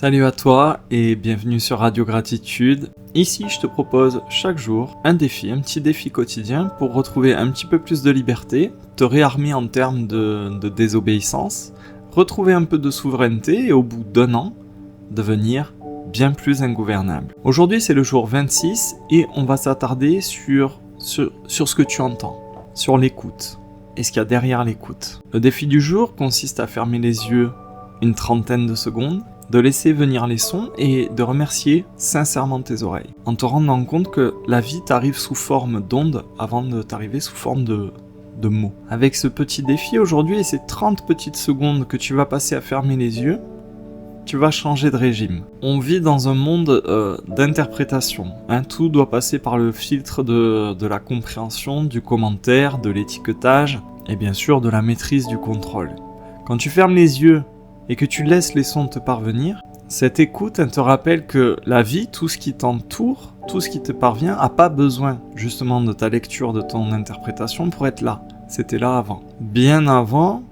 Salut à toi et bienvenue sur Radio Gratitude. Ici, je te propose chaque jour un petit défi quotidien pour retrouver un petit peu plus de liberté, te réarmer en termes de désobéissance, retrouver un peu de souveraineté et au bout d'un an, devenir bien plus ingouvernable. Aujourd'hui, c'est le jour 26 et on va s'attarder sur ce que tu entends, sur l'écoute et ce qu'il y a derrière l'écoute. Le défi du jour consiste à fermer les yeux une trentaine de secondes, de laisser venir les sons et de remercier sincèrement tes oreilles, en te rendant compte que la vie t'arrive sous forme d'ondes avant de t'arriver sous forme de mots. Avec ce petit défi aujourd'hui et ces 30 petites secondes que tu vas passer à fermer les yeux, tu vas changer de régime. On vit dans un monde d'interprétation. Tout doit passer par le filtre de la compréhension, du commentaire, de l'étiquetage et bien sûr de la maîtrise du contrôle. Quand tu fermes les yeux et que tu laisses les sons te parvenir, cette écoute, elle te rappelle que la vie, tout ce qui t'entoure, tout ce qui te parvient, n'a pas besoin justement de ta lecture, de ton interprétation pour être là. C'était là avant. Bien avant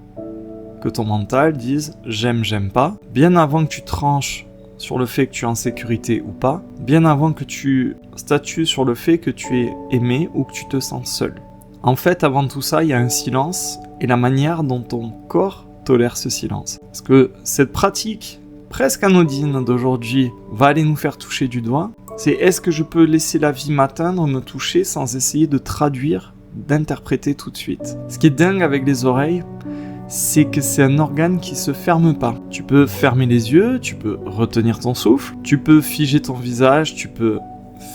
que ton mental dise « j'aime pas », bien avant que tu tranches sur le fait que tu es en sécurité ou pas, bien avant que tu statues sur le fait que tu es aimé ou que tu te sens seul. En fait, avant tout ça, il y a un silence et la manière dont ton corps tolère ce silence. Parce que cette pratique presque anodine d'aujourd'hui va aller nous faire toucher du doigt, c'est est-ce que je peux laisser la vie m'atteindre, me toucher sans essayer de traduire, d'interpréter tout de suite. Ce qui est dingue avec les oreilles, c'est que c'est un organe qui se ferme pas. Tu peux fermer les yeux, tu peux retenir ton souffle, tu peux figer ton visage, tu peux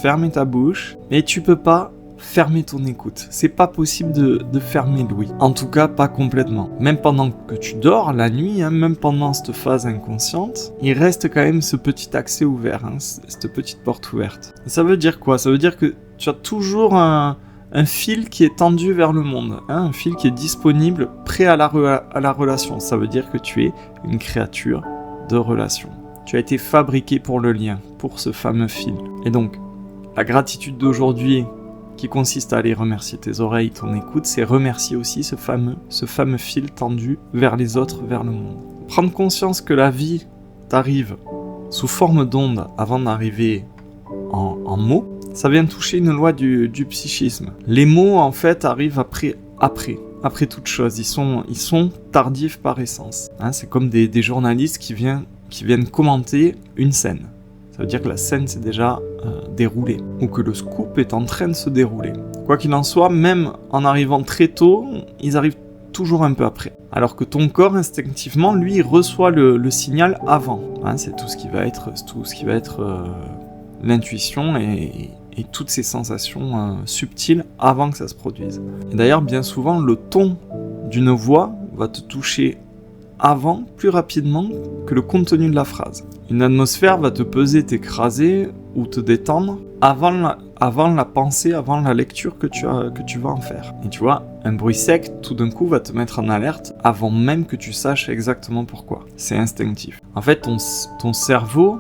fermer ta bouche, mais tu peux pas fermer ton écoute. C'est pas possible de fermer l'ouïe. En tout cas, pas complètement. Même pendant que tu dors la nuit, même pendant cette phase inconsciente, il reste quand même ce petit accès ouvert, cette petite porte ouverte. Et ça veut dire quoi ? Ça veut dire que tu as toujours un fil qui est tendu vers le monde, un fil qui est disponible, prêt à la relation. Ça veut dire que tu es une créature de relation. Tu as été fabriqué pour le lien, pour ce fameux fil. Et donc, la gratitude d'aujourd'hui, qui consiste à aller remercier tes oreilles, ton écoute, c'est remercier aussi ce fameux fil tendu vers les autres, vers le monde. Prendre conscience que la vie t'arrive sous forme d'onde avant d'arriver en mots, ça vient toucher une loi du psychisme. Les mots, en fait, arrivent après toute chose. Ils sont tardifs par essence. C'est comme des journalistes qui viennent commenter une scène. Ça veut dire que la scène s'est déjà déroulée, ou que le scoop est en train de se dérouler. Quoi qu'il en soit, même en arrivant très tôt, ils arrivent toujours un peu après. Alors que ton corps, instinctivement, lui, il reçoit le signal avant. C'est tout ce qui va être l'intuition et toutes ces sensations subtiles avant que ça se produise. Et d'ailleurs, bien souvent, le ton d'une voix va te toucher avant, plus rapidement que le contenu de la phrase. Une atmosphère va te peser, t'écraser ou te détendre avant la pensée, avant la lecture que tu vas en faire. Et tu vois, un bruit sec, tout d'un coup, va te mettre en alerte avant même que tu saches exactement pourquoi. C'est instinctif. En fait, ton cerveau,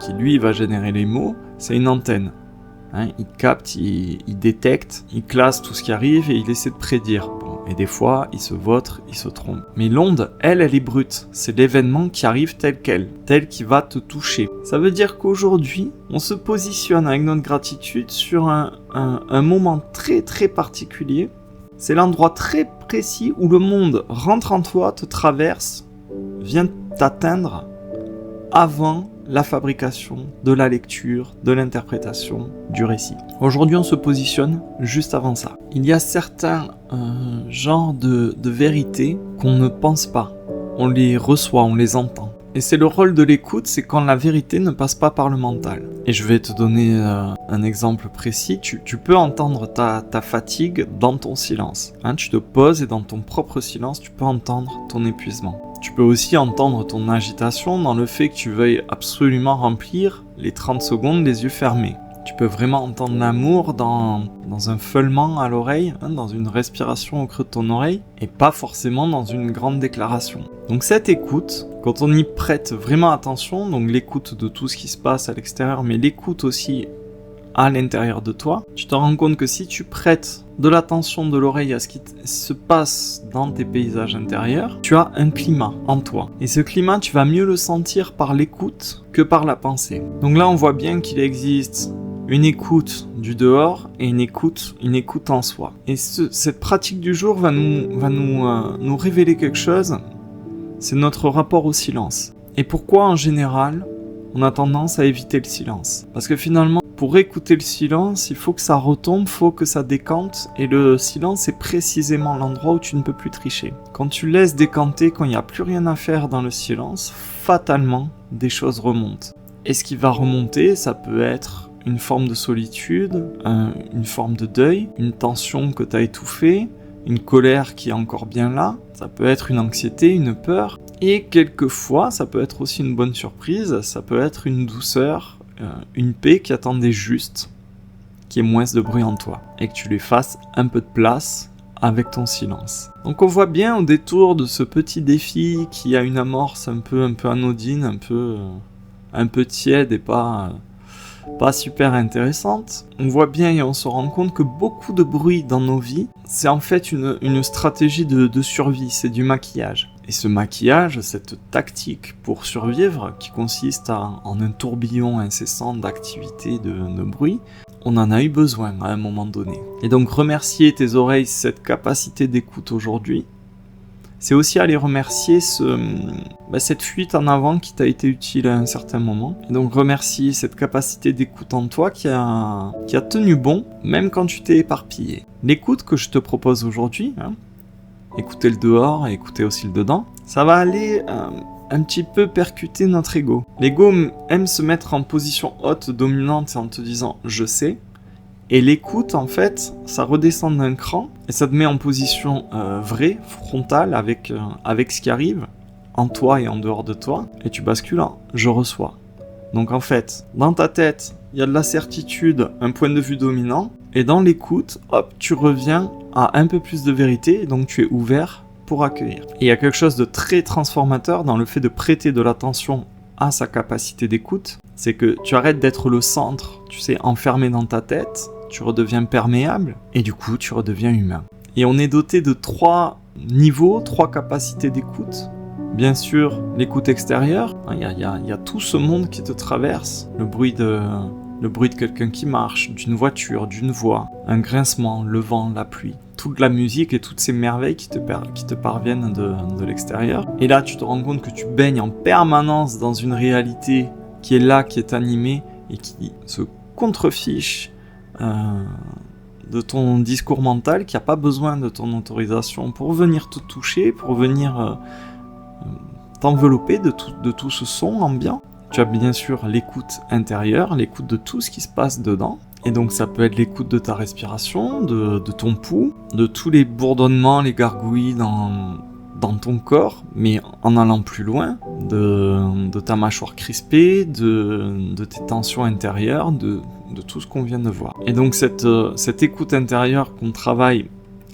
qui lui va générer les mots, c'est une antenne. Il capte, il détecte, il classe tout ce qui arrive et il essaie de prédire. Et des fois, il se vautre, il se trompe. Mais l'onde, elle est brute. C'est l'événement qui arrive tel qui va te toucher. Ça veut dire qu'aujourd'hui, on se positionne avec notre gratitude sur un moment très très particulier. C'est l'endroit très précis où le monde rentre en toi, te traverse, vient t'atteindre avant la fabrication, de la lecture, de l'interprétation, du récit. Aujourd'hui, on se positionne juste avant ça. Il y a certains genres de vérités qu'on ne pense pas. On les reçoit, on les entend. Et c'est le rôle de l'écoute, c'est quand la vérité ne passe pas par le mental. Et je vais te donner un exemple précis. Tu peux entendre ta fatigue dans ton silence. Tu te poses et dans ton propre silence, tu peux entendre ton épuisement. Tu peux aussi entendre ton agitation dans le fait que tu veuilles absolument remplir les 30 secondes les yeux fermés. Tu peux vraiment entendre l'amour dans un feulement à l'oreille, dans une respiration au creux de ton oreille, et pas forcément dans une grande déclaration. Donc cette écoute, quand on y prête vraiment attention, donc l'écoute de tout ce qui se passe à l'extérieur, mais l'écoute aussi à l'intérieur de toi, tu te rends compte que si tu prêtes de l'attention de l'oreille à ce qui se passe dans tes paysages intérieurs, tu as un climat en toi. Et ce climat, tu vas mieux le sentir par l'écoute que par la pensée. Donc là, on voit bien qu'il existe une écoute du dehors et une écoute en soi. Et cette pratique du jour va nous révéler quelque chose, c'est notre rapport au silence. Et pourquoi en général, on a tendance à éviter le silence? Parce que finalement, pour écouter le silence, il faut que ça retombe, il faut que ça décante, et le silence c'est précisément l'endroit où tu ne peux plus tricher. Quand tu laisses décanter, quand il n'y a plus rien à faire dans le silence, fatalement, des choses remontent. Et ce qui va remonter, ça peut être une forme de solitude, une forme de deuil, une tension que tu as étouffée, une colère qui est encore bien là, ça peut être une anxiété, une peur, et quelquefois, ça peut être aussi une bonne surprise, ça peut être une douceur, une paix qui attendait juste, qui est moins de bruit en toi, et que tu lui fasses un peu de place avec ton silence. Donc on voit bien au détour de ce petit défi qui a une amorce un peu anodine, un peu tiède et pas super intéressante. On voit bien et on se rend compte que beaucoup de bruit dans nos vies, c'est en fait une stratégie de survie, c'est du maquillage. Et ce maquillage, cette tactique pour survivre, qui consiste en un tourbillon incessant d'activités, de bruit, on en a eu besoin à un moment donné. Et donc remercier tes oreilles cette capacité d'écoute aujourd'hui, c'est aussi aller remercier cette fuite en avant qui t'a été utile à un certain moment. Et donc remercier cette capacité d'écoute en toi qui a tenu bon, même quand tu t'es éparpillé. L'écoute que je te propose aujourd'hui, écouter le dehors et écouter aussi le dedans, ça va aller un petit peu percuter notre ego. L'ego aime se mettre en position haute, dominante, en te disant « je sais ». Et l'écoute, en fait, ça redescend d'un cran et ça te met en position vraie, frontale, avec ce qui arrive en toi et en dehors de toi. Et tu bascules en « je reçois ». Donc en fait, dans ta tête, il y a de la certitude, un point de vue dominant. Et dans l'écoute, hop, tu reviens à un peu plus de vérité. Et donc tu es ouvert pour accueillir. Et il y a quelque chose de très transformateur dans le fait de prêter de l'attention à sa capacité d'écoute. C'est que tu arrêtes d'être le centre, tu sais, enfermé dans ta tête. Tu redeviens perméable et du coup tu redeviens humain. Et on est doté de 3 niveaux, 3 capacités d'écoute. Bien sûr, l'écoute extérieure, il y a tout ce monde qui te traverse, le bruit de quelqu'un qui marche, d'une voiture, d'une voix, un grincement, le vent, la pluie, toute la musique et toutes ces merveilles qui te parviennent de l'extérieur. Et là tu te rends compte que tu baignes en permanence dans une réalité qui est là, qui est animée et qui se contrefiche de ton discours mental, qui n'a pas besoin de ton autorisation pour venir te toucher, pour venir t'envelopper de tout ce son ambiant. Tu as bien sûr l'écoute intérieure, l'écoute de tout ce qui se passe dedans. Et donc ça peut être l'écoute de ta respiration, de ton pouls, de tous les bourdonnements, les gargouilles dans ton corps, mais en allant plus loin, de ta mâchoire crispée, de tes tensions intérieures, de tout ce qu'on vient de voir. Et donc cette écoute intérieure qu'on travaille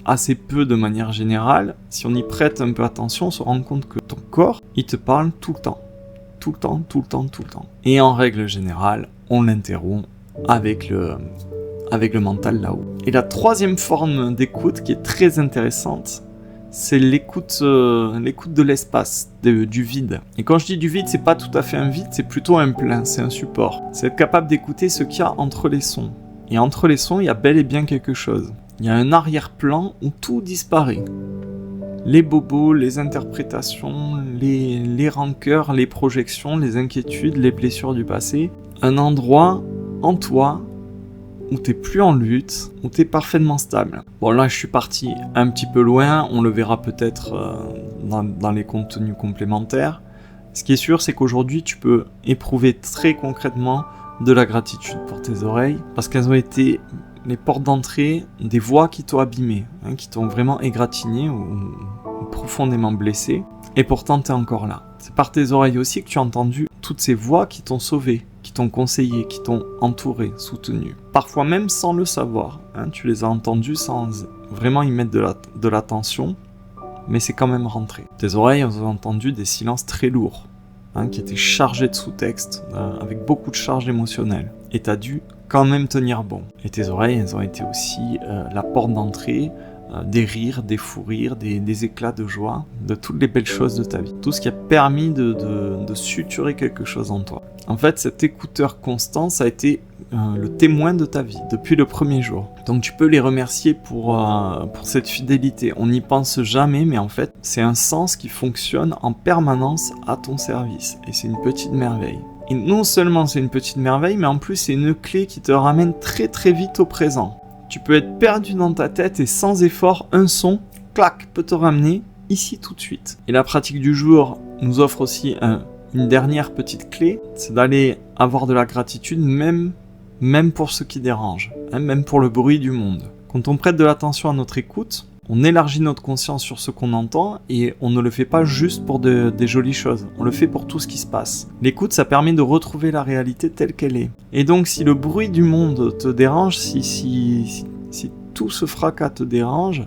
assez peu de manière générale, si on y prête un peu attention, on se rend compte que ton corps, il te parle tout le temps. Tout le temps, tout le temps, tout le temps. Et en règle générale, on l'interrompt avec le mental là-haut. Et la 3e forme d'écoute qui est très intéressante, c'est l'écoute de l'espace, du vide. Et quand je dis du vide, c'est pas tout à fait un vide, c'est plutôt un plein, c'est un support. C'est être capable d'écouter ce qu'il y a entre les sons. Et entre les sons, il y a bel et bien quelque chose. Il y a un arrière-plan où tout disparaît. Les bobos, les interprétations, les rancœurs, les projections, les inquiétudes, les blessures du passé. Un endroit en toi où t'es plus en lutte, où t'es parfaitement stable. Bon là je suis parti un petit peu loin, on le verra peut-être dans les contenus complémentaires. Ce qui est sûr c'est qu'aujourd'hui tu peux éprouver très concrètement de la gratitude pour tes oreilles, parce qu'elles ont été les portes d'entrée des voix qui t'ont abîmé, qui t'ont vraiment égratigné ou profondément blessé, et pourtant t'es encore là. C'est par tes oreilles aussi que tu as entendu toutes ces voix qui t'ont sauvé, qui t'ont conseillé, qui t'ont entouré, soutenu. Parfois même sans le savoir, tu les as entendues sans vraiment y mettre de l'attention, mais c'est quand même rentré. Tes oreilles ont entendu des silences très lourds, qui étaient chargés de sous-texte, avec beaucoup de charges émotionnelles. Et t'as dû quand même tenir bon. Et tes oreilles, elles ont été aussi la porte d'entrée des rires, des fous rires, des éclats de joie, de toutes les belles choses de ta vie. Tout ce qui a permis de suturer quelque chose en toi. En fait, cet écouteur constant, ça a été le témoin de ta vie depuis le premier jour. Donc tu peux les remercier pour cette fidélité. On n'y pense jamais, mais en fait, c'est un sens qui fonctionne en permanence à ton service. Et c'est une petite merveille. Et non seulement c'est une petite merveille, mais en plus c'est une clé qui te ramène très très vite au présent. Tu peux être perdu dans ta tête et sans effort, un son, clac, peut te ramener ici tout de suite. Et la pratique du jour nous offre aussi une dernière petite clé, c'est d'aller avoir de la gratitude même pour ce qui dérange, même pour le bruit du monde. Quand on prête de l'attention à notre écoute, on élargit notre conscience sur ce qu'on entend et on ne le fait pas juste pour des jolies choses, on le fait pour tout ce qui se passe. L'écoute, ça permet de retrouver la réalité telle qu'elle est. Et donc si le bruit du monde te dérange, si tout ce fracas te dérange,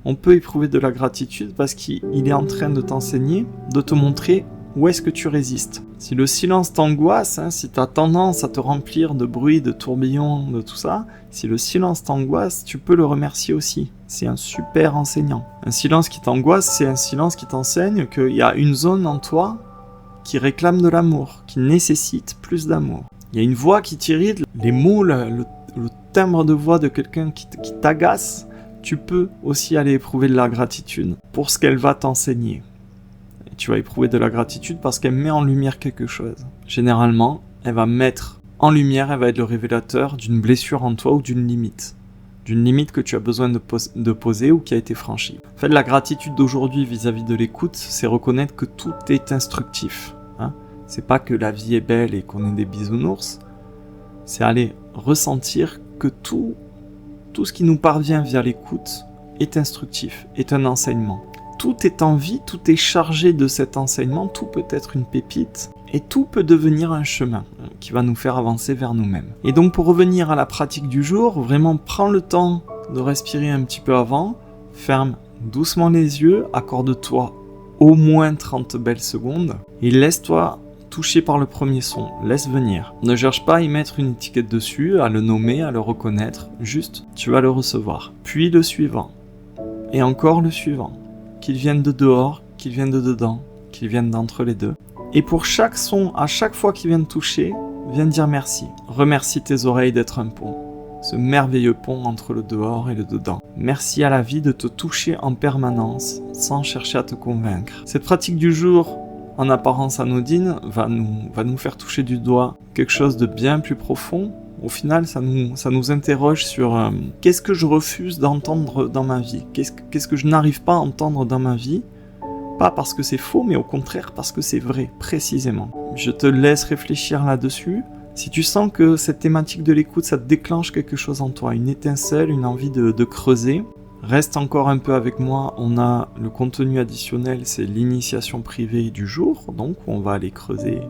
on peut éprouver de la gratitude parce qu'il est en train de t'enseigner, de te montrer où est-ce que tu résistes. Si le silence t'angoisse, si tu as tendance à te remplir de bruit, de tourbillons, de tout ça, si le silence t'angoisse, tu peux le remercier aussi. C'est un super enseignant. Un silence qui t'angoisse, c'est un silence qui t'enseigne qu'il y a une zone en toi qui réclame de l'amour, qui nécessite plus d'amour. Il y a une voix qui t'irrite, les mots, le timbre de voix de quelqu'un qui t'agace, tu peux aussi aller éprouver de la gratitude pour ce qu'elle va t'enseigner. Et tu vas éprouver de la gratitude parce qu'elle met en lumière quelque chose. Généralement, elle va mettre en lumière, elle va être le révélateur d'une blessure en toi ou d'une limite que tu as besoin de poser ou qui a été franchie. En fait, la gratitude d'aujourd'hui vis-à-vis de l'écoute, c'est reconnaître que tout est instructif. C'est pas que la vie est belle et qu'on est des bisounours, c'est aller ressentir que tout ce qui nous parvient via l'écoute est instructif, est un enseignement. Tout est en vie, tout est chargé de cet enseignement, tout peut être une pépite, et tout peut devenir un chemin qui va nous faire avancer vers nous-mêmes. Et donc pour revenir à la pratique du jour, vraiment prends le temps de respirer un petit peu avant, ferme doucement les yeux, accorde-toi au moins 30 belles secondes, et laisse-toi toucher par le premier son, laisse venir. Ne cherche pas à y mettre une étiquette dessus, à le nommer, à le reconnaître, juste tu vas le recevoir. Puis le suivant, et encore le suivant. Qu'ils viennent de dehors, qu'ils viennent de dedans, qu'ils viennent d'entre les deux. Et pour chaque son, à chaque fois qu'ils viennent toucher, viens dire merci. Remercie tes oreilles d'être un pont. Ce merveilleux pont entre le dehors et le dedans. Merci à la vie de te toucher en permanence, sans chercher à te convaincre. Cette pratique du jour, en apparence anodine, va nous faire toucher du doigt quelque chose de bien plus profond. Au final, ça nous interroge sur qu'est-ce que je refuse d'entendre dans ma vie, qu'est-ce que je n'arrive pas à entendre dans ma vie, pas parce que c'est faux, mais au contraire parce que c'est vrai, précisément. Je te laisse réfléchir là-dessus. Si tu sens que cette thématique de l'écoute, ça te déclenche quelque chose en toi, une étincelle, une envie de creuser, reste encore un peu avec moi. On a le contenu additionnel, c'est l'initiation privée du jour, donc on va aller creuser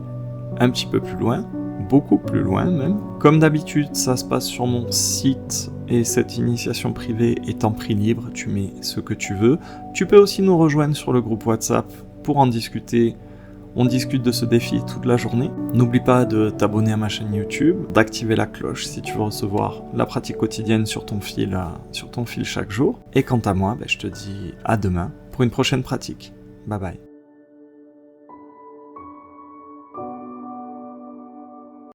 un petit peu plus loin. Beaucoup plus loin même. Comme d'habitude, ça se passe sur mon site et cette initiation privée est en prix libre, tu mets ce que tu veux. Tu peux aussi nous rejoindre sur le groupe WhatsApp pour en discuter. On discute de ce défi toute la journée. N'oublie pas de t'abonner à ma chaîne YouTube, d'activer la cloche si tu veux recevoir la pratique quotidienne sur ton fil chaque jour. Et quant à moi, je te dis à demain pour une prochaine pratique. Bye bye.